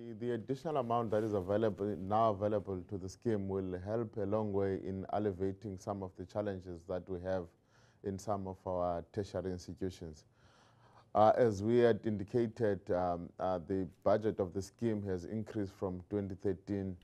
The additional amount that is now available to the scheme will help a long way in alleviating some of the challenges that we have in some of our tertiary institutions. As we had indicated, the budget of the scheme has increased from 2013.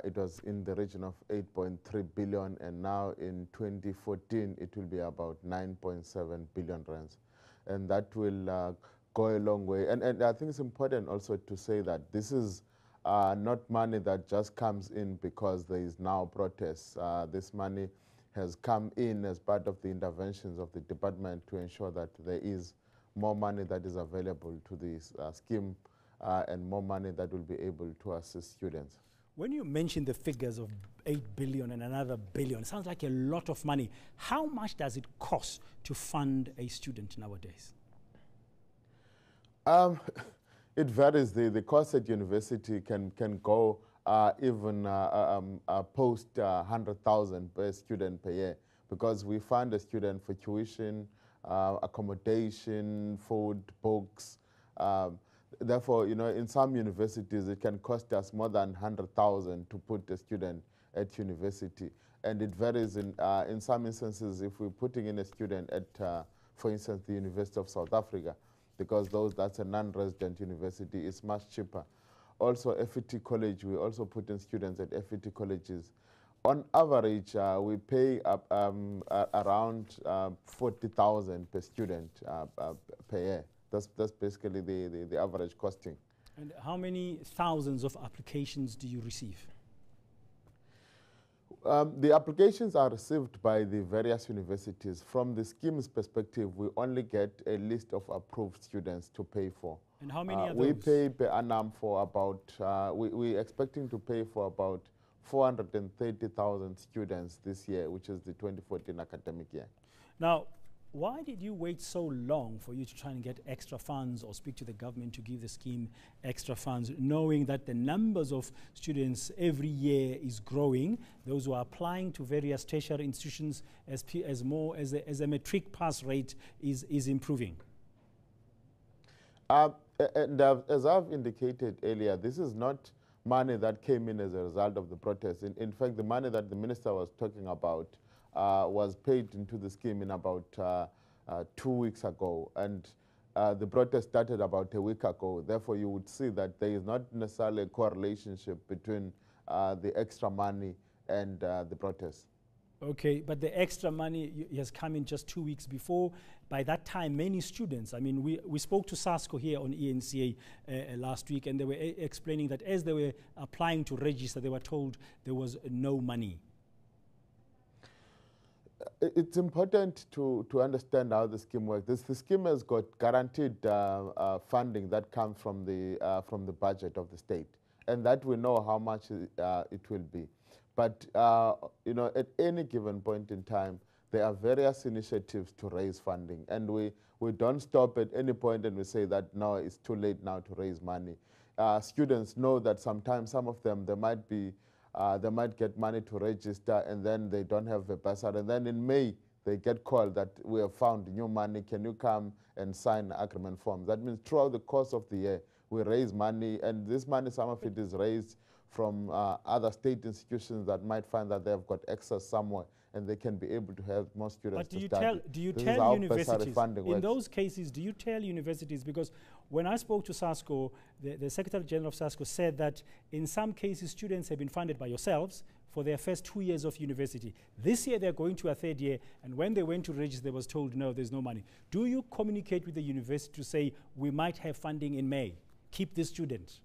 It was in the region of 8.3 billion, and now in 2014 it will be about 9.7 billion rands, and that will go a long way. And I think it's important also to say that this is not money that just comes in because there is now protests. This money has come in as part of the interventions of the department to ensure that there is more money that is available to this scheme and more money that will be able to assist students. When you mention the figures of 8 billion and another billion, it sounds like a lot of money. How much does it cost to fund a student nowadays? It varies. The cost at university can go even post 100,000 per student per year, because we fund a student for tuition, accommodation, food, books. Therefore, you know, in some universities it can cost us more than 100,000 to put a student at university, and it varies. In some instances, if we're putting in a student at, for instance, the University of South Africa, because that's a non-resident university, it's much cheaper. Also, FET College, we also put in students at FET colleges. On average, we pay around 40,000 per student per year. That's basically the average costing. And how many thousands of applications do you receive? The applications are received by the various universities. From the scheme's perspective, we only get a list of approved students to pay for. And how many are those? We pay per annum for about, we're expecting to pay for about 430,000 students this year, which is the 2014 academic year. Now, why did you wait so long for you to try and get extra funds or speak to the government to give the scheme extra funds, knowing that the numbers of students every year is growing, those who are applying to various tertiary institutions as a matric pass rate is improving? And as I've indicated earlier, this is not money that came in as a result of the protests. In fact, the money that the minister was talking about was paid into the scheme in about 2 weeks ago, and the protest started about a week ago. Therefore, you would see that there is not necessarily a correlation between the extra money and the protest. Okay, but the extra money has come in just 2 weeks before. By that time, many students, I mean, we spoke to SASCO here on ENCA last week, and they were explaining that as they were applying to register, they were told there was no money. It's important to understand how the scheme works. The scheme has got guaranteed funding that comes from the budget of the state, and that we know how much it will be. But you know, at any given point in time, there are various initiatives to raise funding, and we don't stop at any point and we say that no, it's too late now to raise money. Students know that sometimes some of them they might get money to register, and then they don't have a bursary, and then in May they get called that we have found new money, can you come and sign agreement forms? That means throughout the course of the year we raise money, and this money, some of it is raised from other state institutions that might find that they've got excess somewhere, and they can be able to help more students to study. Do you tell universities, in those cases, do you tell universities, because when I spoke to SASCO, the Secretary General of SASCO said that in some cases students have been funded by yourselves for their first 2 years of university. This year they're going to a third year, and when they went to register, they was told, no, there's no money. Do you communicate with the university to say, we might have funding in May, keep this student?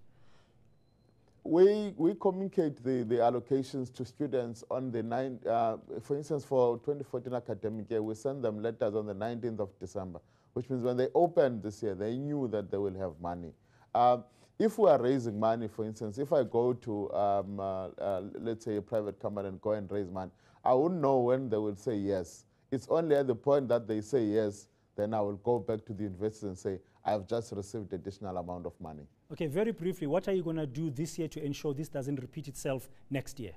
We communicate the allocations to students on the 9th, for instance, for 2014 academic year, we send them letters on the 19th of December, which means when they opened this year, they knew that they will have money. If we are raising money, for instance, if I go to, let's say, a private company and go and raise money, I wouldn't know when they will say yes. It's only at the point that they say yes, then I will go back to the university and say, I've just received additional amount of money. Okay, very briefly, what are you going to do this year to ensure this doesn't repeat itself next year?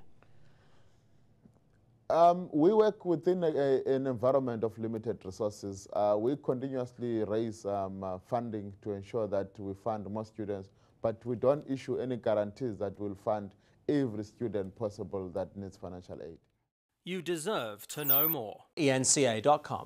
We work within an environment of limited resources. We continuously raise funding to ensure that we fund more students, but we don't issue any guarantees that we'll fund every student possible that needs financial aid. You deserve to know more. enca.com.